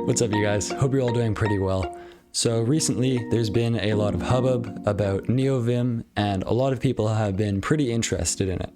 What's up, you guys? Hope you're all doing pretty well. So recently, there's been a lot of hubbub about Neovim, and a lot of people have been pretty interested in it.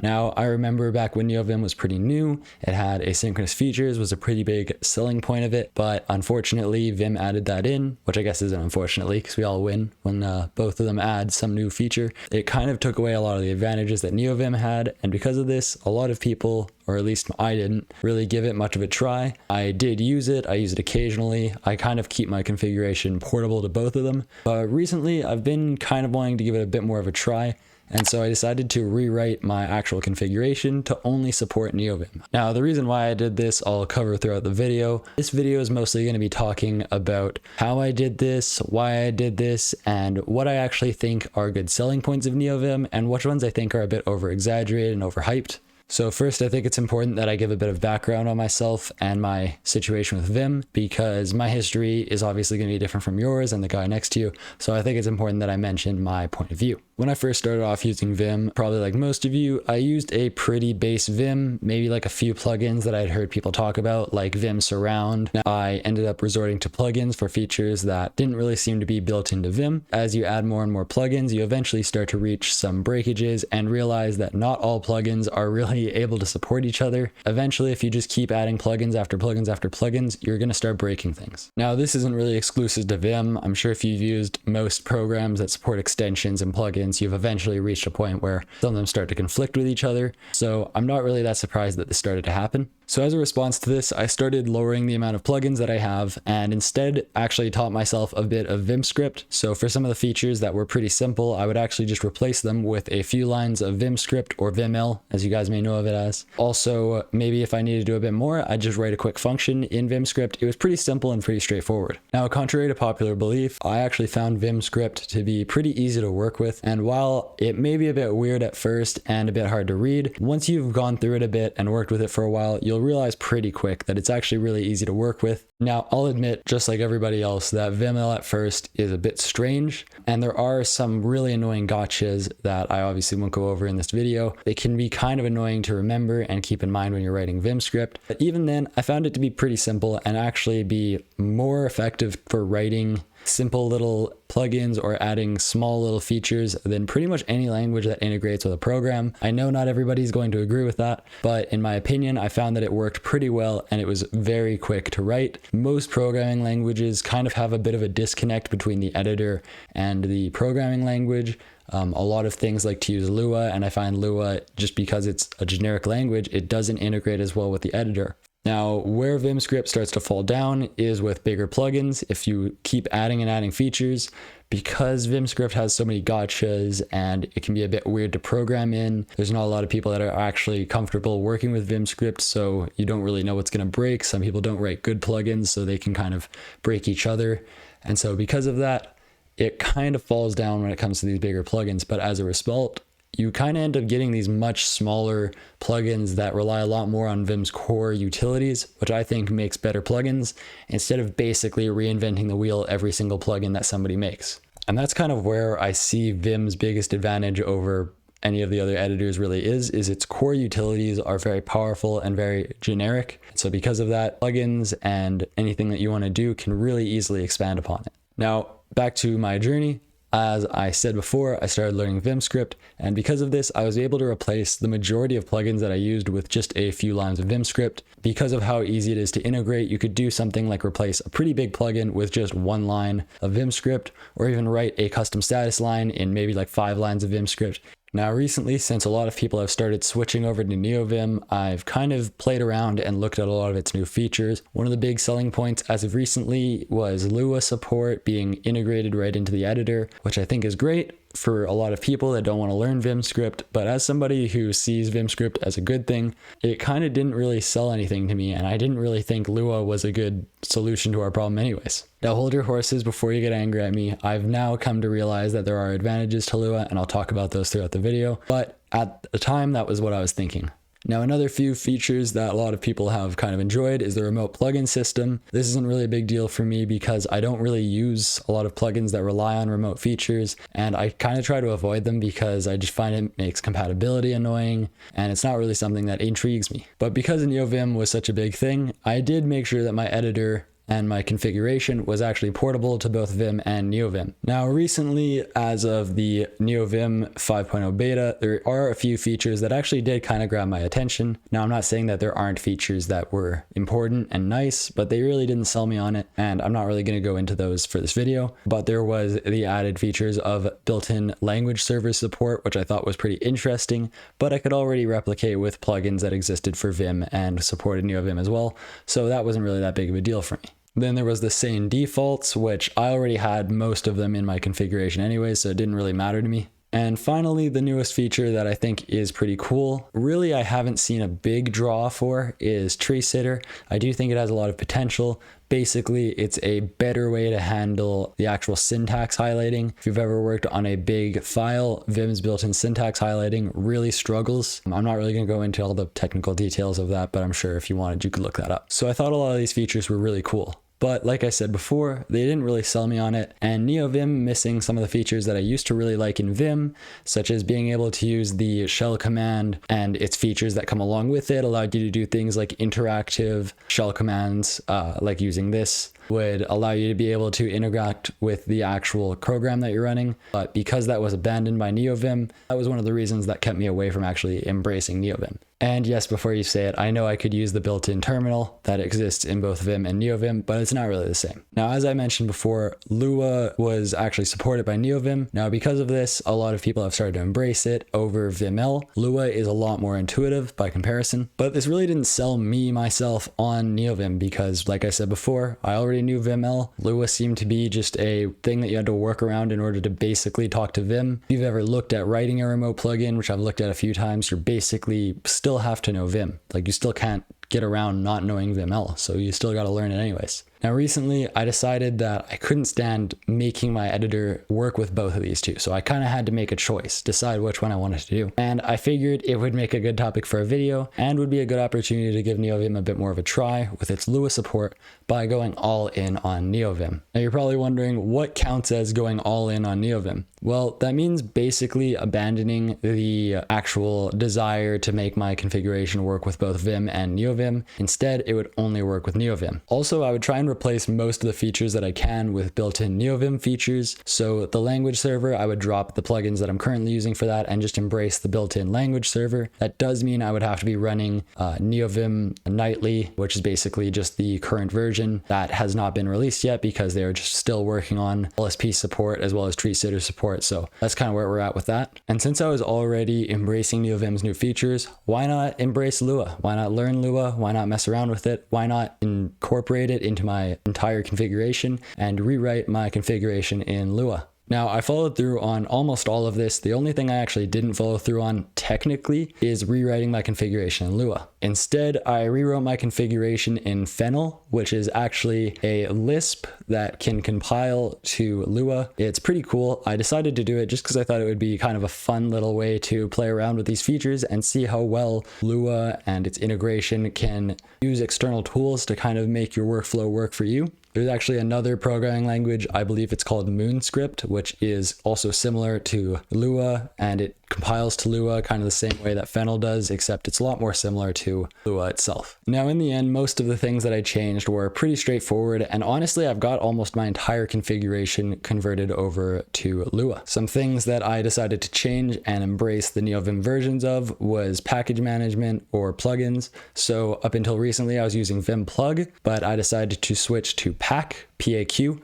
Now, I remember back when Neovim was pretty new, it had asynchronous features, was a pretty big selling point of it, but unfortunately, Vim added that in, which I guess isn't unfortunately, because we all win when both of them add some new feature. It kind of took away a lot of the advantages that Neovim had, and because of this, a lot of people, or at least I didn't, really give it much of a try. I did use it, I use it occasionally, I kind of keep my configuration portable to both of them, but recently I've been kind of wanting to give it a bit more of a try. And so I decided to rewrite my actual configuration to only support Neovim. Now, the reason why I did this, I'll cover throughout the video. This video is mostly going to be talking about how I did this, why I did this, and what I actually think are good selling points of Neovim, and which ones I think are a bit over-exaggerated and overhyped. So first, I think it's important that I give a bit of background on myself and my situation with Vim, because my history is obviously going to be different from yours and the guy next to you. So I think it's important that I mention my point of view. When I first started off using Vim, probably like most of you, I used a pretty base Vim, maybe like a few plugins that I'd heard people talk about, like Vim Surround. Now, I ended up resorting to plugins for features that didn't really seem to be built into Vim. As you add more and more plugins, you eventually start to reach some breakages and realize that not all plugins are really able to support each other. Eventually, if you just keep adding plugins after plugins after plugins, you're going to start breaking things. Now, this isn't really exclusive to Vim. I'm sure if you've used most programs that support extensions and plugins, you've eventually reached a point where some of them start to conflict with each other. So I'm not really that surprised that this started to happen. So as a response to this, I started lowering the amount of plugins that I have, and instead actually taught myself a bit of Vimscript. So for some of the features that were pretty simple, I would actually just replace them with a few lines of Vimscript, or Viml, as you guys may know of it as. Also, maybe if I needed to do a bit more, I'd just write a quick function in Vimscript. It was pretty simple and pretty straightforward. Now, contrary to popular belief, I actually found Vimscript to be pretty easy to work with, and while it may be a bit weird at first and a bit hard to read, once you've gone through it a bit and worked with it for a while, you'll realize pretty quick that it's actually really easy to work with. Now, I'll admit, just like everybody else, that Viml at first is a bit strange, and there are some really annoying gotchas that I obviously won't go over in this video. They can be kind of annoying to remember and keep in mind when you're writing Vimscript, but even then, I found it to be pretty simple and actually be more effective for writing simple little plugins or adding small little features than pretty much any language that integrates with a program. I know not everybody's going to agree with that, but in my opinion, I found that it worked pretty well and it was very quick to write. Most programming languages kind of have a bit of a disconnect between the editor and the programming language. A lot of things like to use Lua, and I find Lua, just because it's a generic language, it doesn't integrate as well with the editor. Now, where Vimscript starts to fall down is with bigger plugins. If you keep adding and adding features, because Vimscript has so many gotchas and it can be a bit weird to program in, there's not a lot of people that are actually comfortable working with Vimscript, so you don't really know what's going to break. Some people don't write good plugins, so they can kind of break each other. And so because of that, it kind of falls down when it comes to these bigger plugins. But as a result, you kind of end up getting these much smaller plugins that rely a lot more on Vim's core utilities, which I think makes better plugins, instead of basically reinventing the wheel every single plugin that somebody makes. And that's kind of where I see Vim's biggest advantage over any of the other editors really is its core utilities are very powerful and very generic. So because of that, plugins and anything that you want to do can really easily expand upon it. Now, back to my journey. As I said before, I started learning Vimscript, and because of this, I was able to replace the majority of plugins that I used with just a few lines of Vimscript. Because of how easy it is to integrate, you could do something like replace a pretty big plugin with just one line of Vimscript, or even write a custom status line in maybe like 5 lines of Vimscript. Now recently, since a lot of people have started switching over to Neovim, I've kind of played around and looked at a lot of its new features. One of the big selling points as of recently was Lua support being integrated right into the editor, which I think is great for a lot of people that don't want to learn Vimscript, but as somebody who sees Vimscript as a good thing, it kind of didn't really sell anything to me, and I didn't really think Lua was a good solution to our problem anyways. Now hold your horses before you get angry at me. I've now come to realize that there are advantages to Lua, and I'll talk about those throughout the video, but at the time, that was what I was thinking. Now, another few features that a lot of people have kind of enjoyed is the remote plugin system. This isn't really a big deal for me because I don't really use a lot of plugins that rely on remote features, and I kind of try to avoid them because I just find it makes compatibility annoying, and it's not really something that intrigues me. But because Neovim was such a big thing, I did make sure that my editor and my configuration was actually portable to both Vim and Neovim. Now recently, as of the Neovim 5.0 beta, there are a few features that actually did kind of grab my attention. Now I'm not saying that there aren't features that were important and nice, but they really didn't sell me on it, and I'm not really going to go into those for this video. But there was the added features of built-in language server support, which I thought was pretty interesting, but I could already replicate with plugins that existed for Vim and supported Neovim as well, so that wasn't really that big of a deal for me. Then there was the sane defaults, which I already had most of them in my configuration anyway, so it didn't really matter to me. And finally, the newest feature that I think is pretty cool, really I haven't seen a big draw for, is Tree Sitter. I do think it has a lot of potential. Basically, it's a better way to handle the actual syntax highlighting. If you've ever worked on a big file, Vim's built-in syntax highlighting really struggles. I'm not really going to go into all the technical details of that, but I'm sure if you wanted, you could look that up. So I thought a lot of these features were really cool. But like I said before, they didn't really sell me on it, and Neovim missing some of the features that I used to really like in Vim, such as being able to use the shell command and its features that come along with it, allowed you to do things like interactive shell commands, like using this, would allow you to be able to interact with the actual program that you're running. But because that was abandoned by Neovim, that was one of the reasons that kept me away from actually embracing Neovim. And yes, before you say it, I know I could use the built-in terminal that exists in both Vim and Neovim, but it's not really the same. Now, as I mentioned before, Lua was actually supported by Neovim. Now, because of this, a lot of people have started to embrace it over Viml. Lua is a lot more intuitive by comparison, but this really didn't sell me myself on Neovim because, like I said before, I already knew Viml. Lua seemed to be just a thing that you had to work around in order to basically talk to Vim. If you've ever looked at writing a remote plugin, which I've looked at a few times, you're basically still have to know Vim. Like, you still can't get around not knowing Viml, so you still got to learn it anyways. Now recently I decided that I couldn't stand making my editor work with both of these two, so I kind of had to make a choice, decide which one I wanted to do. And I figured it would make a good topic for a video and would be a good opportunity to give Neovim a bit more of a try with its Lua support by going all in on Neovim. Now you're probably wondering what counts as going all in on Neovim. Well, that means basically abandoning the actual desire to make my configuration work with both Vim and Neovim. Instead, it would only work with Neovim. Also, I would try and replace most of the features that I can with built-in Neovim features. So the language server, I would drop the plugins that I'm currently using for that and just embrace the built-in language server. That does mean I would have to be running Neovim nightly, which is basically just the current version that has not been released yet because they're just still working on LSP support as well as Tree Sitter support. So that's kind of where we're at with that. And since I was already embracing Neovim's new features, why not embrace Lua? Why not learn Lua? Why not mess around with it? Why not incorporate it into my entire configuration and rewrite my configuration in Lua? Now, I followed through on almost all of this. The only thing I actually didn't follow through on technically is rewriting my configuration in Lua. Instead, I rewrote my configuration in Fennel, which is actually a Lisp that can compile to Lua. It's pretty cool. I decided to do it just because I thought it would be kind of a fun little way to play around with these features and see how well Lua and its integration can use external tools to kind of make your workflow work for you. There's actually another programming language, I believe it's called MoonScript, which is also similar to Lua, and it compiles to Lua kind of the same way that Fennel does, except it's a lot more similar to Lua itself. Now, in the end, most of the things that I changed were pretty straightforward, and honestly, I've got almost my entire configuration converted over to Lua. Some things that I decided to change and embrace the Neovim versions of was package management or plugins. So up until recently, I was using Vim plug, but I decided to switch to PAQ.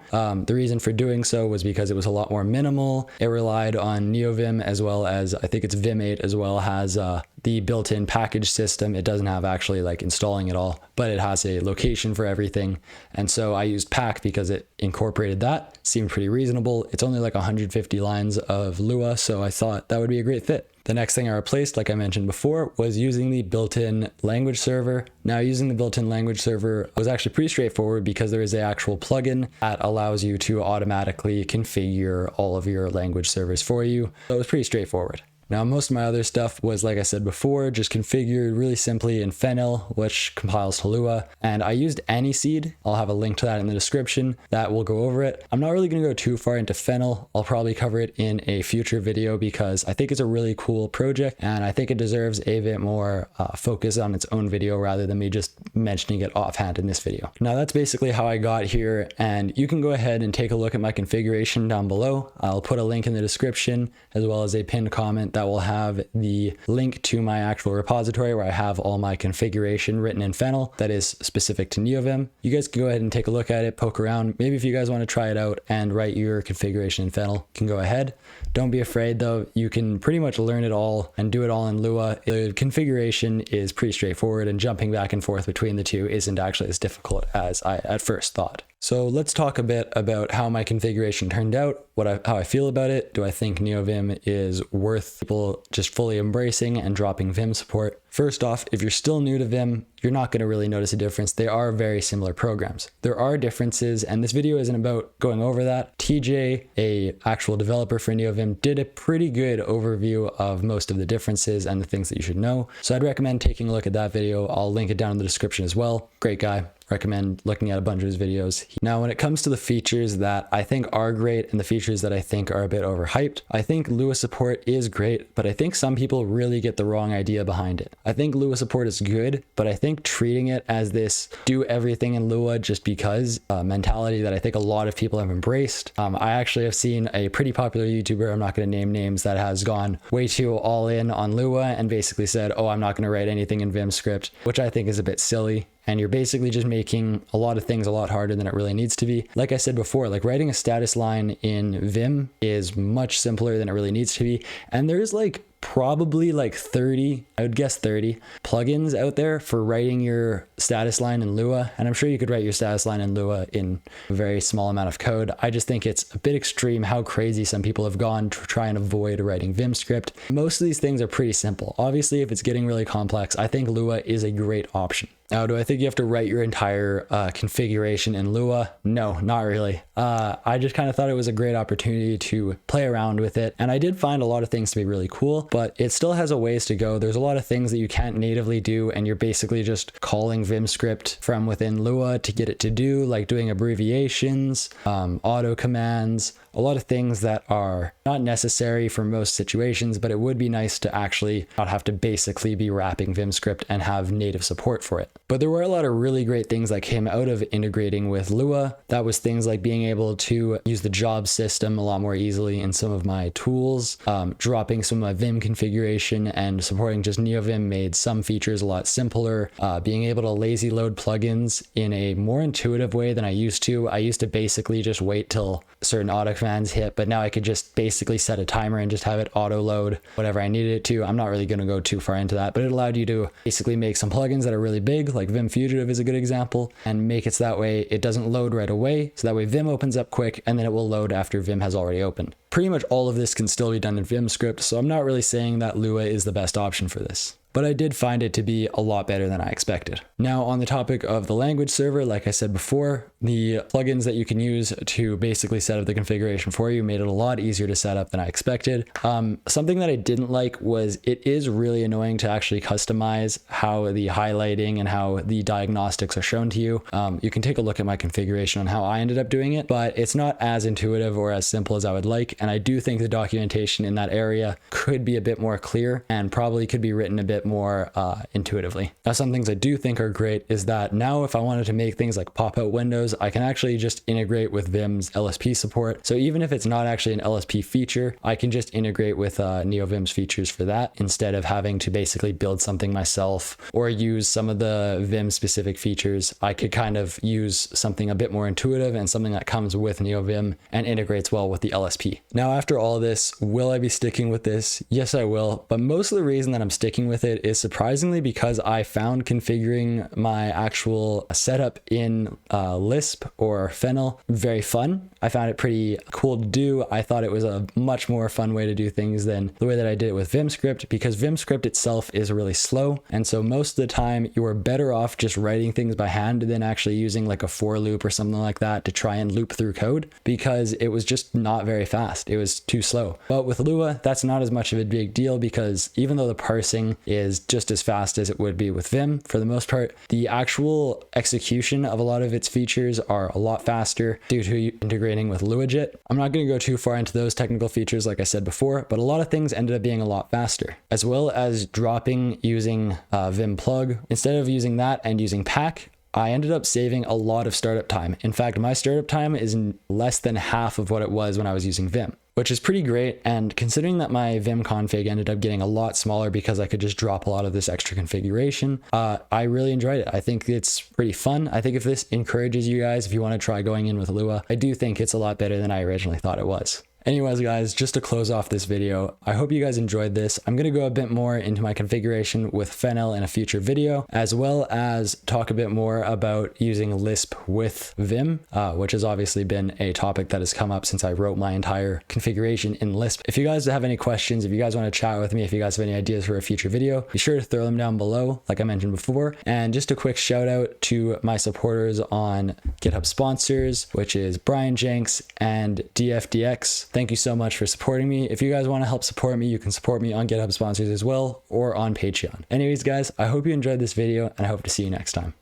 The reason for doing so was because it was a lot more minimal. It relied on Neovim as well as, I think it's Vim 8 as well, has the built-in package system. It doesn't have actually like installing it all, but it has a location for everything. And so I used Pack because it incorporated that. Seemed pretty reasonable. It's only like 150 lines of Lua, so I thought that would be a great fit. The next thing I replaced, like I mentioned before, was using the built-in language server. Now, using the built-in language server was actually pretty straightforward because there is an actual plugin that allows you to automatically configure all of your language servers for you. So it was pretty straightforward. Now, most of my other stuff was, like I said before, just configured really simply in Fennel, which compiles to Lua. And I used Aniseed. I'll have a link to that in the description that will go over it. I'm not really going to go too far into Fennel. I'll probably cover it in a future video because I think it's a really cool project and I think it deserves a bit more focus on its own video rather than me just mentioning it offhand in this video. Now, that's basically how I got here, and you can go ahead and take a look at my configuration down below. I'll put a link in the description as well as a pinned comment that will have the link to my actual repository where I have all my configuration written in Fennel that is specific to Neovim. You guys can go ahead and take a look at it, poke around. Maybe if you guys want to try it out and write your configuration in Fennel, you can go ahead. Don't be afraid though. You can pretty much learn it all and do it all in Lua. The configuration is pretty straightforward and jumping back and forth between the two isn't actually as difficult as I at first thought. So let's talk a bit about how my configuration turned out, how I feel about it. Do I think Neovim is worth people just fully embracing and dropping Vim support? First off, if you're still new to Vim, you're not going to really notice a difference. They are very similar programs. There are differences, and this video isn't about going over that. TJ, a actual developer for Neovim, did a pretty good overview of most of the differences and the things that you should know. So I'd recommend taking a look at that video. I'll link it down in the description as well. Great guy. Recommend looking at a bunch of his videos. Now, when it comes to the features that I think are great and the features that I think are a bit overhyped, I think Lua support is great, but I think some people really get the wrong idea behind it. I think Lua support is good, but I think treating it as this do everything in Lua just because mentality that I think a lot of people have embraced. I actually have seen a pretty popular YouTuber, I'm not going to name names, that has gone way too all in on Lua and basically said, oh, I'm not going to write anything in Vim script, which I think is a bit silly. And you're basically just making a lot of things a lot harder than it really needs to be. Like I said before, like writing a status line in Vim is much simpler than it really needs to be. And there's like probably like 30, I would guess 30 plugins out there for writing your status line in Lua. And I'm sure you could write your status line in Lua in a very small amount of code. I just think it's a bit extreme how crazy some people have gone to try and avoid writing Vim script. Most of these things are pretty simple. Obviously, if it's getting really complex, I think Lua is a great option. Now, do I think you have to write your entire configuration in Lua? No, not really. I just kind of thought it was a great opportunity to play around with it. And I did find a lot of things to be really cool, but it still has a ways to go. There's a lot of things that you can't natively do, and you're basically just calling Vim script from within Lua to get it to do, like doing abbreviations, auto commands, a lot of things that are not necessary for most situations, but it would be nice to actually not have to basically be wrapping Vim script and have native support for it. But there were a lot of really great things that came out of integrating with Lua. That was things like being able to use the job system a lot more easily in some of my tools, dropping some of my Vim configuration and supporting just Neovim made some features a lot simpler, being able to lazy load plugins in a more intuitive way than I used to. I used to basically just wait till certain auto commands hit, but now I could just basically set a timer and just have it auto load whatever I needed it to. I'm not really going to go too far into that, but it allowed you to basically make some plugins that are really big, like Vim Fugitive is a good example, and make it so that way it doesn't load right away, so that way Vim opens up quick and then it will load after Vim has already opened. Pretty much all of this can still be done in Vim script, so I'm not really saying that Lua is the best option for this. But I did find it to be a lot better than I expected. Now, on the topic of the language server, like I said before, the plugins that you can use to basically set up the configuration for you made it a lot easier to set up than I expected. Something that I didn't like was it is really annoying to actually customize how the highlighting and how the diagnostics are shown to you. You can take a look at my configuration on how I ended up doing it, but it's not as intuitive or as simple as I would like. And I do think the documentation in that area could be a bit more clear and probably could be written a bit more intuitively. Now, some things I do think are great is that now if I wanted to make things like pop-out windows, I can actually just integrate with Vim's LSP support. So even if it's not actually an LSP feature, I can just integrate with Neovim's features for that instead of having to basically build something myself or use some of the Vim specific features. I could kind of use something a bit more intuitive and something that comes with Neovim and integrates well with the LSP. Now, after all this, will I be sticking with this? Yes, I will. But most of the reason that I'm sticking with it is surprisingly because I found configuring my actual setup in Lisp or Fennel very fun. I found it pretty cool to do. I thought it was a much more fun way to do things than the way that I did it with Vimscript, because Vimscript itself is really slow. And so most of the time you are better off just writing things by hand than actually using like a for loop or something like that to try and loop through code, because it was just not very fast. It was too slow. But with Lua, that's not as much of a big deal, because even though the parsing is just as fast as it would be with Vim, for the most part, the actual execution of a lot of its features are a lot faster due to integrating with LuaJIT. I'm not going to go too far into those technical features like I said before, but a lot of things ended up being a lot faster, as well as dropping using Vim plug. Instead of using that and using pack, I ended up saving a lot of startup time. In fact, my startup time is less than half of what it was when I was using Vim, which is pretty great. And considering that my Vim config ended up getting a lot smaller because I could just drop a lot of this extra configuration, I really enjoyed it. I think it's pretty fun. I think if this encourages you guys, if you want to try going in with Lua, I do think it's a lot better than I originally thought it was. Anyways, guys, just to close off this video, I hope you guys enjoyed this. I'm going to go a bit more into my configuration with Fennel in a future video, as well as talk a bit more about using Lisp with Vim, which has obviously been a topic that has come up since I wrote my entire configuration in Lisp. If you guys have any questions, if you guys want to chat with me, if you guys have any ideas for a future video, be sure to throw them down below, like I mentioned before. And just a quick shout out to my supporters on GitHub sponsors, which is Brian Jenks and DFDX. Thank you so much for supporting me. If you guys want to help support me, you can support me on GitHub sponsors as well, or on Patreon. Anyways, guys, I hope you enjoyed this video, and I hope to see you next time.